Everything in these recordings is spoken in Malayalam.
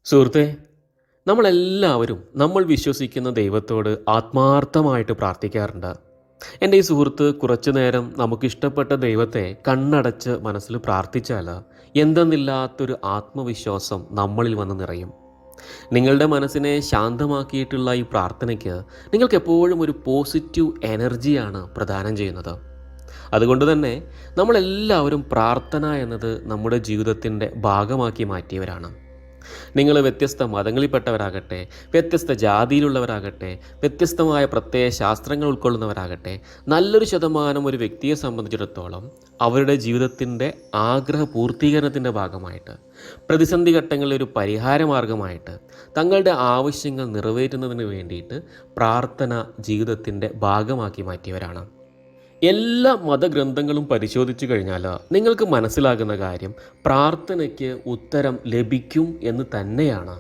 സുഹൃത്തെ, നമ്മളെല്ലാവരും നമ്മൾ വിശ്വസിക്കുന്ന ദൈവത്തോട് ആത്മാർത്ഥമായിട്ട് പ്രാർത്ഥിക്കാറുണ്ട്. എൻ്റെ ഈ സുഹൃത്ത് കുറച്ചു നേരം നമുക്കിഷ്ടപ്പെട്ട ദൈവത്തെ കണ്ണടച്ച് മനസ്സിൽ പ്രാർത്ഥിച്ചാൽ എന്തെന്നില്ലാത്തൊരു ആത്മവിശ്വാസം നമ്മളിൽ വന്ന് നിറയും. നിങ്ങളുടെ മനസ്സിനെ ശാന്തമാക്കിയിട്ടുള്ള ഈ പ്രാർത്ഥനയ്ക്ക് നിങ്ങൾക്ക് എപ്പോഴും ഒരു പോസിറ്റീവ് എനർജിയാണ് പ്രദാനം ചെയ്യുന്നത്. അതുകൊണ്ട് തന്നെ നമ്മളെല്ലാവരും പ്രാർത്ഥന എന്നത് നമ്മുടെ ജീവിതത്തിൻ്റെ ഭാഗമാക്കി മാറ്റിയവരാണ്. നിങ്ങൾ വ്യത്യസ്ത മതങ്ങളിൽപ്പെട്ടവരാകട്ടെ, വ്യത്യസ്ത ജാതിയിലുള്ളവരാകട്ടെ, വ്യത്യസ്തമായ പ്രത്യയ ശാസ്ത്രങ്ങൾ ഉൾക്കൊള്ളുന്നവരാകട്ടെ, നല്ലൊരു ശതമാനം ഒരു വ്യക്തിയെ സംബന്ധിച്ചിടത്തോളം അവരുടെ ജീവിതത്തിൻ്റെ ആഗ്രഹ പൂർത്തീകരണത്തിൻ്റെ ഭാഗമായിട്ട്, പ്രതിസന്ധി ഘട്ടങ്ങളിൽ ഒരു പരിഹാരമാർഗമായിട്ട്, തങ്ങളുടെ ആവശ്യങ്ങൾ നിറവേറ്റുന്നതിന് വേണ്ടിയിട്ട് പ്രാർത്ഥന ജീവിതത്തിൻ്റെ ഭാഗമാക്കി മാറ്റിയവരാണ്. എല്ലാ മതഗ്രന്ഥങ്ങളും പരിശോധിച്ചു കഴിഞ്ഞാൽ നിങ്ങൾക്ക് മനസ്സിലാകുന്ന കാര്യം പ്രാർത്ഥനയ്ക്ക് ഉത്തരം ലഭിക്കും എന്ന് തന്നെയാണ്.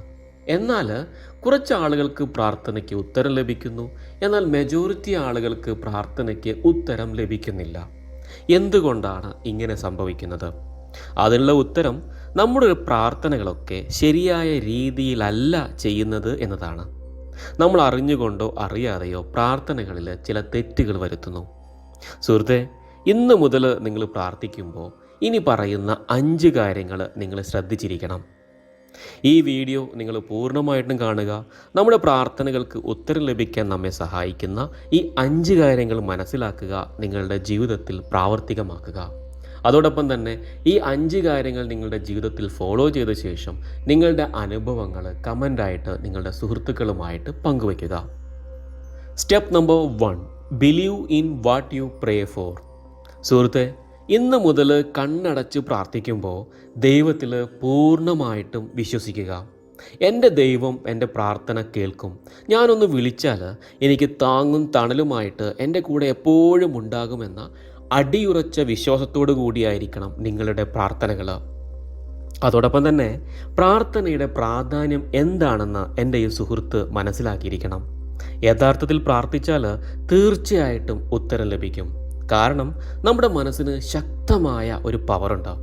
എന്നാൽ കുറച്ച് ആളുകൾക്ക് പ്രാർത്ഥനയ്ക്ക് ഉത്തരം ലഭിക്കുന്നു, എന്നാൽ മെജോറിറ്റി ആളുകൾക്ക് പ്രാർത്ഥനയ്ക്ക് ഉത്തരം ലഭിക്കുന്നില്ല. എന്തുകൊണ്ടാണ് ഇങ്ങനെ സംഭവിക്കുന്നത്? അതിനുള്ള ഉത്തരം നമ്മുടെ പ്രാർത്ഥനകളൊക്കെ ശരിയായ രീതിയിലല്ല ചെയ്യുന്നത് എന്നതാണ്. നമ്മൾ അറിഞ്ഞുകൊണ്ടോ അറിയാതെയോ പ്രാർത്ഥനകളിൽ ചില തെറ്റുകൾ വരുത്തുന്നു. സുഹൃത്തെ, ഇന്ന് മുതൽ നിങ്ങൾ പ്രാർത്ഥിക്കുമ്പോൾ ഇനി പറയുന്ന 5 കാര്യങ്ങൾ നിങ്ങൾ ശ്രദ്ധിച്ചിരിക്കണം. ഈ വീഡിയോ നിങ്ങൾ പൂർണ്ണമായിട്ടും കാണുക. നമ്മുടെ പ്രാർത്ഥനകൾക്ക് ഉത്തരം ലഭിക്കാൻ നമ്മെ സഹായിക്കുന്ന ഈ 5 കാര്യങ്ങൾ മനസ്സിലാക്കുക, നിങ്ങളുടെ ജീവിതത്തിൽ പ്രാവർത്തികമാക്കുക. അതോടൊപ്പം തന്നെ ഈ 5 കാര്യങ്ങൾ നിങ്ങളുടെ ജീവിതത്തിൽ ഫോളോ ചെയ്ത ശേഷം നിങ്ങളുടെ അനുഭവങ്ങൾ കമൻ്റായിട്ട് നിങ്ങളുടെ സുഹൃത്തുക്കളുമായിട്ട് പങ്കുവയ്ക്കുക. Step number 1, believe in what you pray for. സുഹൃത്തെ, ഇന്ന് മുതൽ കണ്ണടച്ച് പ്രാർത്ഥിക്കുമ്പോൾ ദൈവത്തിൽ പൂർണ്ണമായിട്ടും വിശ്വസിക്കുക. എൻ്റെ ദൈവം എൻ്റെ പ്രാർത്ഥന കേൾക്കും. ഞാനൊന്ന് വിളിച്ചാൽ എനിക്ക് താങ്ങും തണലുമായിട്ട് എൻ്റെ കൂടെ എപ്പോഴും ഉണ്ടാകുമെന്ന അടിയുറച്ച വിശ്വാസത്തോടു കൂടിയായിരിക്കണം നിങ്ങളുടെ പ്രാർത്ഥനകൾ. അതോടൊപ്പം തന്നെ പ്രാർത്ഥനയുടെ പ്രാധാന്യം എന്താണെന്ന് എൻ്റെ ഈ സുഹൃത്ത് മനസ്സിലാക്കിയിരിക്കണം. യഥാർത്ഥത്തിൽ പ്രാർത്ഥിച്ചാൽ തീർച്ചയായിട്ടും ഉത്തരം ലഭിക്കും. കാരണം നമ്മുടെ മനസ്സിന് ശക്തമായ ഒരു പവറുണ്ട്.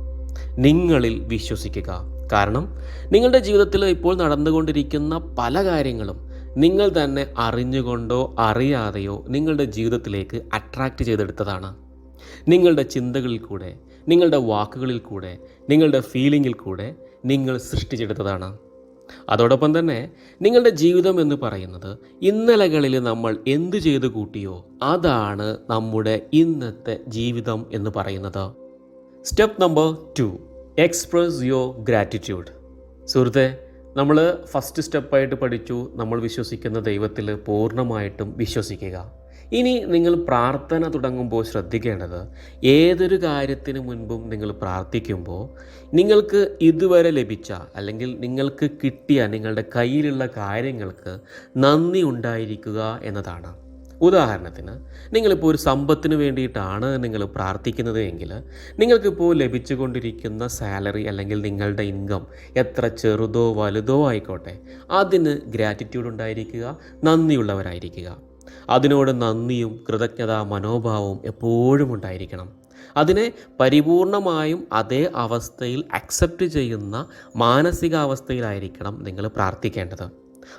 നിങ്ങളിൽ വിശ്വസിക്കുക. കാരണം നിങ്ങളുടെ ജീവിതത്തിൽ ഇപ്പോൾ നടന്നുകൊണ്ടിരിക്കുന്ന പല കാര്യങ്ങളും നിങ്ങൾ തന്നെ അറിഞ്ഞുകൊണ്ടോ അറിയാതെയോ നിങ്ങളുടെ ജീവിതത്തിലേക്ക് അട്രാക്റ്റ് ചെയ്തെടുത്തതാണ്. നിങ്ങളുടെ ചിന്തകളിൽ കൂടെ, നിങ്ങളുടെ വാക്കുകളിൽ കൂടെ, നിങ്ങളുടെ ഫീലിങ്ങിൽ കൂടെ നിങ്ങൾ സൃഷ്ടിച്ചെടുത്തതാണ്. അതോടൊപ്പം തന്നെ നിങ്ങളുടെ ജീവിതം എന്ന് പറയുന്നത് ഇന്നലകളിൽ നമ്മൾ എന്ത് ചെയ്തു കൂട്ടിയോ അതാണ് നമ്മുടെ ഇന്നത്തെ ജീവിതം എന്ന് പറയുന്നത്. Step number 2, express your gratitude. സുഹൃത്തെ, നമ്മൾ ഫസ്റ്റ് സ്റ്റെപ്പായിട്ട് പഠിച്ചു നമ്മൾ വിശ്വസിക്കുന്ന ദൈവത്തിൽ പൂർണ്ണമായിട്ടും വിശ്വസിക്കുക. ഇനി നിങ്ങൾ പ്രാർത്ഥന തുടങ്ങുമ്പോൾ ശ്രദ്ധിക്കേണ്ടത്, ഏതൊരു കാര്യത്തിന് മുൻപും നിങ്ങൾ പ്രാർത്ഥിക്കുമ്പോൾ നിങ്ങൾക്ക് ഇതുവരെ ലഭിച്ച അല്ലെങ്കിൽ നിങ്ങൾക്ക് കിട്ടിയ നിങ്ങളുടെ കയ്യിലുള്ള കാര്യങ്ങൾക്ക് നന്ദി ഉണ്ടായിരിക്കുക എന്നതാണ്. ഉദാഹരണത്തിന്, നിങ്ങളിപ്പോൾ ഒരു സമ്പത്തിന് വേണ്ടിയിട്ടാണ് നിങ്ങൾ പ്രാർത്ഥിക്കുന്നത് എങ്കിൽ നിങ്ങൾക്കിപ്പോൾ ലഭിച്ചുകൊണ്ടിരിക്കുന്ന സാലറി അല്ലെങ്കിൽ നിങ്ങളുടെ ഇൻകം എത്ര ചെറുതോ വലുതോ ആയിക്കോട്ടെ, അതിന് ഗ്രാറ്റിറ്റ്യൂഡ് ഉണ്ടായിരിക്കുക, നന്ദിയുള്ളവരായിരിക്കുക. അതിനോട് നന്ദിയും കൃതജ്ഞതാ മനോഭാവവും എപ്പോഴും ഉണ്ടായിരിക്കണം. അതിനെ പരിപൂർണമായും അതേ അവസ്ഥയിൽ അക്സെപ്റ്റ് ചെയ്യുന്ന മാനസികാവസ്ഥയിലായിരിക്കണം നിങ്ങൾ പ്രാർത്ഥിക്കേണ്ടത്.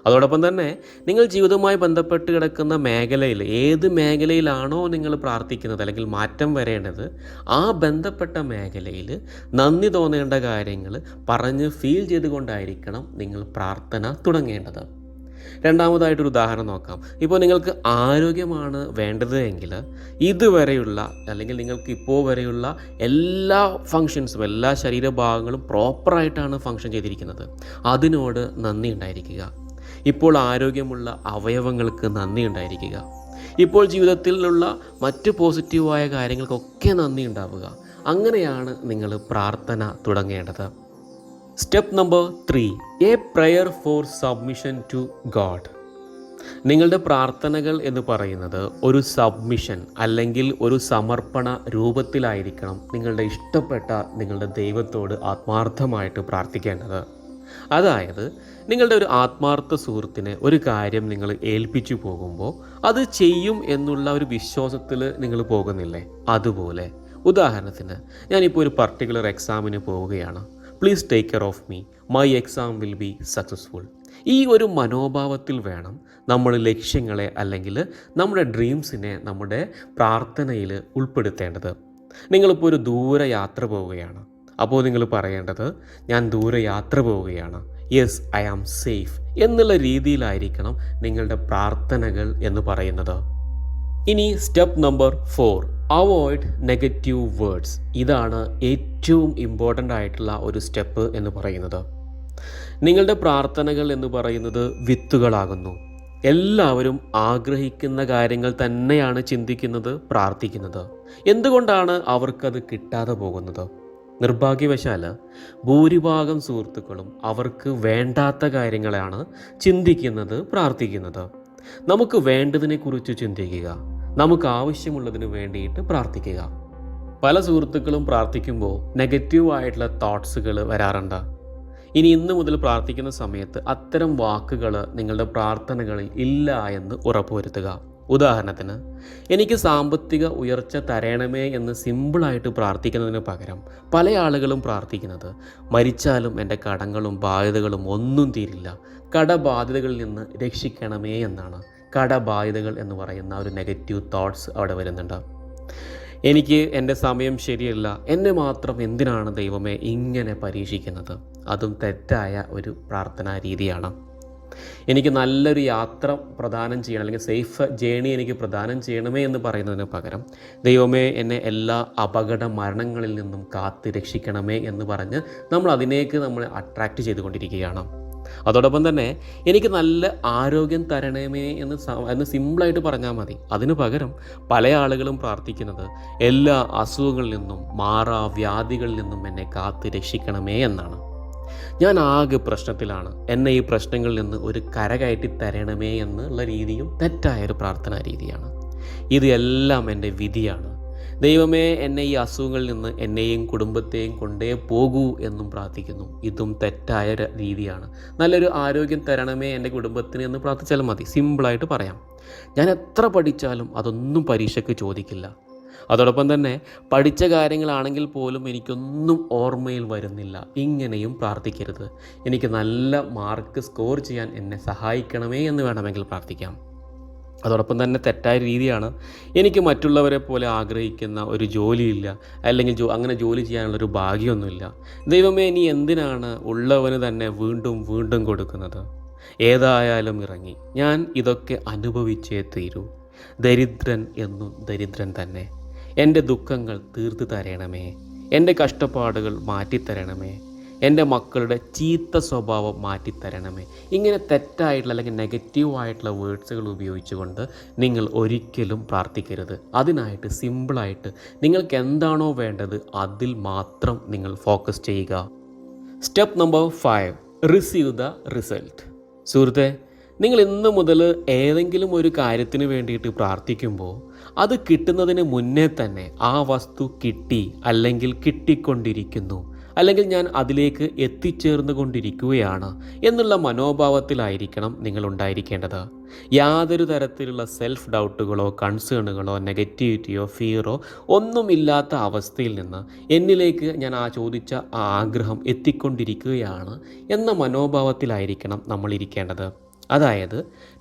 അതോടൊപ്പം തന്നെ നിങ്ങൾ ജീവിതവുമായി ബന്ധപ്പെട്ട് കിടക്കുന്ന മേഖലയിൽ, ഏത് മേഖലയിലാണോ നിങ്ങൾ പ്രാർത്ഥിക്കുന്നത് അല്ലെങ്കിൽ മാറ്റം വരേണ്ടത്, ആ ബന്ധപ്പെട്ട മേഖലയിൽ നന്ദി തോന്നേണ്ട കാര്യങ്ങൾ പറഞ്ഞ് ഫീൽ ചെയ്തുകൊണ്ടായിരിക്കണം നിങ്ങൾ പ്രാർത്ഥന തുടങ്ങേണ്ടത്. രണ്ടാമതായിട്ടൊരു ഉദാഹരണം നോക്കാം. ഇപ്പോൾ നിങ്ങൾക്ക് ആരോഗ്യമാണ് വേണ്ടത് എങ്കിൽ ഇതുവരെയുള്ള അല്ലെങ്കിൽ നിങ്ങൾക്ക് ഇപ്പോൾ വരെയുള്ള എല്ലാ ഫങ്ഷൻസും, എല്ലാ ശരീരഭാഗങ്ങളും പ്രോപ്പറായിട്ടാണ് ഫങ്ഷൻ ചെയ്തിരിക്കുന്നത്. അതിനോട് നന്ദി ഉണ്ടായിരിക്കുക. ഇപ്പോൾ ആരോഗ്യമുള്ള അവയവങ്ങൾക്ക് നന്ദി ഉണ്ടായിരിക്കുക. ഇപ്പോൾ ജീവിതത്തിലുള്ള മറ്റ് പോസിറ്റീവായ കാര്യങ്ങൾക്കൊക്കെ നന്ദി ഉണ്ടാവുക. അങ്ങനെയാണ് നിങ്ങൾ പ്രാർത്ഥന തുടങ്ങേണ്ടത്. Step number 3, a prayer for submission to God. നിങ്ങളുടെ പ്രാർത്ഥനകൾ എന്ന് പറയുന്നത് ഒരു സബ്മിഷൻ അല്ലെങ്കിൽ ഒരു സമർപ്പണ രൂപത്തിലായിരിക്കണം നിങ്ങളുടെ ഇഷ്ടപ്പെട്ട നിങ്ങളുടെ ദൈവത്തോട് ആത്മാർത്ഥമായിട്ട് പ്രാർത്ഥിക്കേണ്ടത്. അതായത് നിങ്ങളുടെ ഒരു ആത്മാർത്ഥ സുഹൃത്തിനെ ഒരു കാര്യം നിങ്ങൾ ഏൽപ്പിച്ചു പോകുമ്പോൾ അത് ചെയ്യും എന്നുള്ള ഒരു വിശ്വാസത്തിൽ നിങ്ങൾ പോകുന്നില്ലേ? അതുപോലെ ഉദാഹരണത്തിന്, ഞാനിപ്പോൾ ഒരു പർട്ടിക്കുലർ എക്സാമിന് പോവുകയാണ്. Please take care of me, my exam will be successful. ഈ ഒരു മനോഭാവത്തിൽ വേണം നമ്മൾ ലക്ഷ്യങ്ങളെ അല്ലെങ്കിൽ നമ്മുടെ ഡ്രീംസിനെ നമ്മുടെ പ്രാർത്ഥനയിൽ ഉൾപ്പെടുത്തേണ്ടത്. നിങ്ങളിപ്പോൾ ഒരു ദൂര യാത്ര പോവുകയാണ്. അപ്പോൾ നിങ്ങൾ പറയേണ്ടത്, ഞാൻ ദൂരെ യാത്ര പോവുകയാണ്, യെസ് ഐ ആം സേഫ് എന്നുള്ള രീതിയിലായിരിക്കണം നിങ്ങളുടെ പ്രാർത്ഥനകൾ എന്ന് പറയുന്നത്. ഇനി step number 4, avoid negative words. ഇതാണ് ഏറ്റവും ഇമ്പോർട്ടൻ്റ് ആയിട്ടുള്ള ഒരു സ്റ്റെപ്പ് എന്ന് പറയുന്നത്. നിങ്ങളുടെ പ്രാർത്ഥനകൾ എന്ന് പറയുന്നത് വിത്തുകളാകുന്നു. എല്ലാവരും ആഗ്രഹിക്കുന്ന കാര്യങ്ങൾ തന്നെയാണ് ചിന്തിക്കുന്നത്, പ്രാർത്ഥിക്കുന്നത്. എന്തുകൊണ്ടാണ് അവർക്കത് കിട്ടാതെ പോകുന്നത്? നിർഭാഗ്യവശാൽ ഭൂരിഭാഗം സുഹൃത്തുക്കളും അവർക്ക് വേണ്ടാത്ത കാര്യങ്ങളാണ് ചിന്തിക്കുന്നത്, പ്രാർത്ഥിക്കുന്നത്. നമുക്ക് വേണ്ടതിനെക്കുറിച്ച് ചിന്തിക്കുക, നമുക്ക് ആവശ്യമുള്ളതിന് വേണ്ടിയിട്ട് പ്രാർത്ഥിക്കുക. പല സുഹൃത്തുക്കളും പ്രാർത്ഥിക്കുമ്പോൾ നെഗറ്റീവായിട്ടുള്ള തോട്ട്സുകൾ വരാറുണ്ട്. ഇനി ഇന്ന് മുതൽ പ്രാർത്ഥിക്കുന്ന സമയത്ത് അത്തരം വാക്കുകൾ നിങ്ങളുടെ പ്രാർത്ഥനകളിൽ ഇല്ല എന്ന് ഉറപ്പുവരുത്തുക. ഉദാഹരണത്തിന്, എനിക്ക് സാമ്പത്തിക ഉയർച്ച തരണമേ എന്ന് സിമ്പിളായിട്ട് പ്രാർത്ഥിക്കുന്നതിന് പകരം പല ആളുകളും പ്രാർത്ഥിക്കുന്നത്, മരിച്ചാലും എൻ്റെ കടങ്ങളും ബാധ്യതകളും ഒന്നും തീരില്ല, കടബാധ്യതകളിൽ നിന്ന് രക്ഷിക്കണമേ എന്നാണ്. കടബാധ്യതകൾ എന്ന് പറയുന്ന ഒരു നെഗറ്റീവ് തോട്ട്സ് അവിടെ വരുന്നുണ്ട്. എനിക്ക് എൻ്റെ സമയം ശരിയല്ല, എന്നെ മാത്രം എന്തിനാണ് ദൈവമേ ഇങ്ങനെ പരീക്ഷിക്കുന്നത്? അതും തെറ്റായ ഒരു പ്രാർത്ഥനാ രീതിയാണ്. എനിക്ക് നല്ലൊരു യാത്ര പ്രദാനം ചെയ്യണം, അല്ലെങ്കിൽ സേഫ് ജേണി എനിക്ക് പ്രദാനം ചെയ്യണമേ എന്ന് പറയുന്നതിന് പകരം, ദൈവമേ എന്നെ എല്ലാ അപകട മരണങ്ങളിൽ നിന്നും കാത്ത് രക്ഷിക്കണമേ എന്ന് പറഞ്ഞ് നമ്മൾ അതിനേക്ക് അട്രാക്റ്റ് ചെയ്തുകൊണ്ടിരിക്കുകയാണ്. അതോടൊപ്പം തന്നെ എനിക്ക് നല്ല ആരോഗ്യം തരണമേ എന്ന് സിമ്പിളായിട്ട് പറഞ്ഞാൽ മതി. അതിനു പകരം പല ആളുകളും പ്രാർത്ഥിക്കുന്നത്, എല്ലാ അസുഖങ്ങളിൽ നിന്നും വ്യാധികളിൽ നിന്നും എന്നെ കാത്ത് രക്ഷിക്കണമേ എന്നാണ്. ഞാൻ ആകെ പ്രശ്നത്തിലാണ്, എന്നെ ഈ പ്രശ്നങ്ങളിൽ നിന്ന് ഒരു കരകയറ്റി തരണമേ എന്നുള്ള രീതിയും തെറ്റായൊരു പ്രാർത്ഥനാ രീതിയാണ്. ഇത് എല്ലാം എൻ്റെ വിധിയാണ്, ദൈവമേ എന്നെ ഈ അസുഖങ്ങളിൽ നിന്ന് എന്നെയും കുടുംബത്തെയും കൊണ്ടേ പോകൂ എന്നും പ്രാർത്ഥിക്കുന്നു. ഇതും തെറ്റായ രീതിയാണ്. നല്ലൊരു ആരോഗ്യം തരണമേ എൻ്റെ കുടുംബത്തിന് എന്ന് പ്രാർത്ഥിച്ചാൽ മതി. സിമ്പിളായിട്ട് പറയാം. ഞാൻ എത്ര പഠിച്ചാലും അതൊന്നും പരീക്ഷയ്ക്ക് ചോദിക്കില്ല. അതോടൊപ്പം തന്നെ പഠിച്ച കാര്യങ്ങളാണെങ്കിൽ പോലും എനിക്കൊന്നും ഓർമ്മയിൽ വരുന്നില്ല, ഇങ്ങനെയും പ്രാർത്ഥിക്കരുത്. എനിക്ക് നല്ല മാർക്ക് സ്കോർ ചെയ്യാൻ എന്നെ സഹായിക്കണമേ എന്ന് വേണമെങ്കിൽ പ്രാർത്ഥിക്കാം. അതോടൊപ്പം തന്നെ തെറ്റായ രീതിയാണ്, എനിക്ക് മറ്റുള്ളവരെ പോലെ ആഗ്രഹിക്കുന്ന ഒരു ജോലിയില്ല, അല്ലെങ്കിൽ അങ്ങനെ ജോലി ചെയ്യാനുള്ളൊരു ഭാഗ്യമൊന്നുമില്ല, ദൈവമേ നീ എന്തിനാണ് ഉള്ളവന് തന്നെ വീണ്ടും വീണ്ടും കൊടുക്കുന്നത്? ഏതായാലും ഇറങ്ങി, ഞാൻ ഇതൊക്കെ അനുഭവിച്ചേ തീരൂ. ദരിദ്രൻ എന്നും ദരിദ്രൻ തന്നെ. എൻ്റെ ദുഃഖങ്ങൾ തീർത്തു തരണമേ, എൻ്റെ കഷ്ടപ്പാടുകൾ മാറ്റിത്തരണമേ, എൻ്റെ മക്കളുടെ ചീത്ത സ്വഭാവം മാറ്റിത്തരണമേ. ഇങ്ങനെ തെറ്റായിട്ടുള്ള അല്ലെങ്കിൽ നെഗറ്റീവായിട്ടുള്ള വേർഡ്സുകൾ ഉപയോഗിച്ചുകൊണ്ട് നിങ്ങൾ ഒരിക്കലും പ്രാർത്ഥിക്കരുത്. അതിനായിട്ട് സിമ്പിളായിട്ട് നിങ്ങൾക്ക് എന്താണോ വേണ്ടത് അതിൽ മാത്രം നിങ്ങൾ ഫോക്കസ് ചെയ്യുക. Step number 5, receive the result. സുഹൃത്തെ, നിങ്ങൾ ഇന്ന് മുതൽ ഏതെങ്കിലും ഒരു കാര്യത്തിന് വേണ്ടിയിട്ട് പ്രാർത്ഥിക്കുമ്പോൾ അത് കിട്ടുന്നതിന് മുന്നേ തന്നെ ആ വസ്തു കിട്ടി, അല്ലെങ്കിൽ കിട്ടിക്കൊണ്ടിരിക്കുന്നു, അല്ലെങ്കിൽ ഞാൻ അതിലേക്ക് എത്തിച്ചേർന്നു കൊണ്ടിരിക്കുകയാണ് എന്നുള്ള മനോഭാവത്തിലായിരിക്കണം നിങ്ങൾ ഉണ്ടായിരിക്കേണ്ടത്. യാതൊരു തരത്തിലുള്ള സെൽഫ് ഡൗട്ടുകളോ കൺസേണുകളോ നെഗറ്റിവിറ്റിയോ ഫിയറോ ഒന്നുമില്ലാത്ത അവസ്ഥയിൽ നിന്ന് എന്നിലേക്ക് ഞാൻ ചോദിച്ച ആ ആഗ്രഹം എത്തിക്കൊണ്ടിരിക്കുകയാണ് എന്ന മനോഭാവത്തിലായിരിക്കണം നമ്മൾ ഇരിക്കേണ്ടത്. അതായത്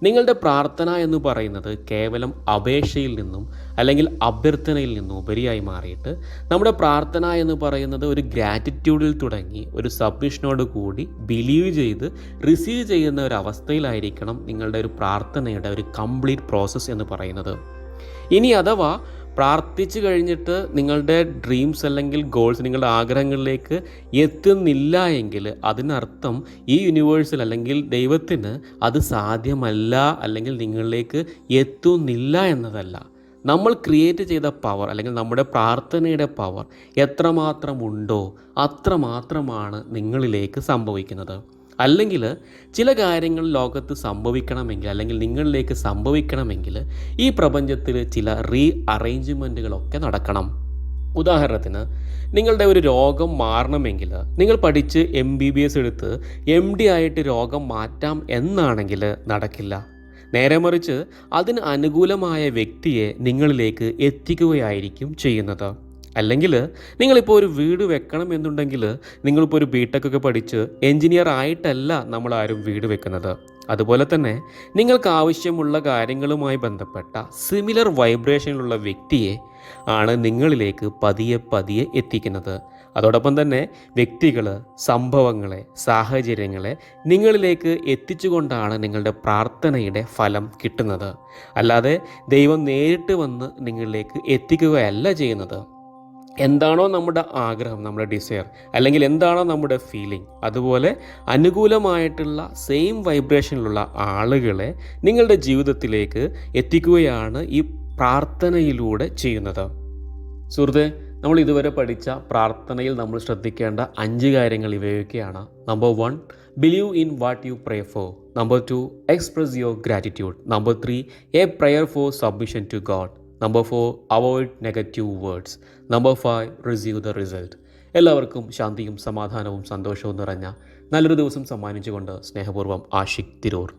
നിങ്ങളുടെ പ്രാർത്ഥന എന്ന് പറയുന്നത് കേവലം അപേക്ഷയിൽ നിന്നും അല്ലെങ്കിൽ അഭ്യർത്ഥനയിൽ നിന്നും ഉപരിയായി മാറിയിട്ട് നമ്മുടെ പ്രാർത്ഥന എന്ന് പറയുന്നത് ഒരു ഗ്രാറ്റിറ്റ്യൂഡിൽ തുടങ്ങി ഒരു സബ്മിഷനോട് കൂടി ബിലീവ് ചെയ്ത് റിസീവ് ചെയ്യുന്ന ഒരു അവസ്ഥയിലായിരിക്കണം നിങ്ങളുടെ ഒരു പ്രാർത്ഥനയുടെ ഒരു കംപ്ലീറ്റ് പ്രോസസ്സ് എന്ന് പറയുന്നത്. ഇനി അഥവാ പ്രാർത്ഥിച്ചു കഴിഞ്ഞിട്ട് നിങ്ങളുടെ ഡ്രീംസ് അല്ലെങ്കിൽ ഗോൾസ്, നിങ്ങളുടെ ആഗ്രഹങ്ങളിലേക്ക് എത്തുന്നില്ല എങ്കിൽ അതിനർത്ഥം ഈ യൂണിവേഴ്സിൽ അല്ലെങ്കിൽ ദൈവത്തിന് അത് സാധ്യമല്ല, അല്ലെങ്കിൽ നിങ്ങളിലേക്ക് എത്തുന്നില്ല എന്നതല്ല. നമ്മൾ ക്രിയേറ്റ് ചെയ്ത പവർ അല്ലെങ്കിൽ നമ്മുടെ പ്രാർത്ഥനയുടെ പവർ എത്രമാത്രം ഉണ്ടോ അത്രമാത്രമാണ് നിങ്ങളിലേക്ക് സംഭവിക്കുന്നത്. അല്ലെങ്കിൽ ചില കാര്യങ്ങൾ ലോകത്ത് സംഭവിക്കണമെങ്കിൽ അല്ലെങ്കിൽ നിങ്ങളിലേക്ക് സംഭവിക്കണമെങ്കിൽ ഈ പ്രപഞ്ചത്തിൽ ചില അറേഞ്ച്മെൻറ്റുകളൊക്കെ നടക്കണം. ഉദാഹരണത്തിന്, നിങ്ങളുടെ ഒരു രോഗം മാറണമെങ്കിൽ നിങ്ങൾ പഠിച്ച് MBBS എടുത്ത് MD ആയിട്ട് രോഗം മാറ്റാം എന്നാണെങ്കിൽ നടക്കില്ല. നേരെ മറിച്ച് അതിന് അനുകൂലമായ വ്യക്തിയെ നിങ്ങളിലേക്ക് എത്തിക്കുകയായിരിക്കും ചെയ്യുന്നത്. അല്ലെങ്കിൽ നിങ്ങളിപ്പോൾ ഒരു വീട് വെക്കണം എന്നുണ്ടെങ്കിൽ നിങ്ങളിപ്പോൾ ഒരു ബിടെക് ഒക്കെ പഠിച്ച് എൻജിനീയർ ആയിട്ടല്ല നമ്മളാരും വീട് വെക്കുന്നത്. അതുപോലെ തന്നെ നിങ്ങൾക്ക് ആവശ്യമുള്ള കാര്യങ്ങളുമായി ബന്ധപ്പെട്ട സിമിലർ വൈബ്രേഷനിലുള്ള വ്യക്തിയെ ആണ് നിങ്ങളിലേക്ക് പതിയെ പതിയെ എത്തിക്കുന്നത്. അതോടൊപ്പം തന്നെ വ്യക്തികൾ, സംഭവങ്ങളെ, സാഹചര്യങ്ങളെ നിങ്ങളിലേക്ക് എത്തിച്ചുകൊണ്ടാണ് നിങ്ങളുടെ പ്രാർത്ഥനയുടെ ഫലം കിട്ടുന്നത്. അല്ലാതെ ദൈവം നേരിട്ട് വന്ന് നിങ്ങളിലേക്ക് എത്തിക്കുകയല്ല ചെയ്യുന്നത്. എന്താണോ നമ്മുടെ ആഗ്രഹം, നമ്മുടെ ഡിസയർ, അല്ലെങ്കിൽ എന്താണോ നമ്മുടെ ഫീലിംഗ്, അതുപോലെ അനുകൂലമായിട്ടുള്ള സെയിം വൈബ്രേഷനിലുള്ള ആളുകളെ നിങ്ങളുടെ ജീവിതത്തിലേക്ക് എത്തിക്കുകയാണ് ഈ പ്രാർത്ഥനയിലൂടെ ചെയ്യുന്നത്. സുഹൃത്തെ, നമ്മൾ ഇതുവരെ പഠിച്ച പ്രാർത്ഥനയിൽ നമ്മൾ ശ്രദ്ധിക്കേണ്ട 5 കാര്യങ്ങൾ ഇവയൊക്കെയാണ്. Number 1, believe in what you pray for. Number 2, express your gratitude. Number 3, a prayer for submission to God. Number 4, avoid negative words. Number 5, receive the result. എല്ലാവർക്കും ശാന്തിയും സമാധാനവും സന്തോഷവും നിറഞ്ഞ നല്ലൊരു ദിവസം സമ്മാനിച്ചുകൊണ്ട് സ്നേഹപൂർവ്വം ആഷിഖ് തിരൂർ.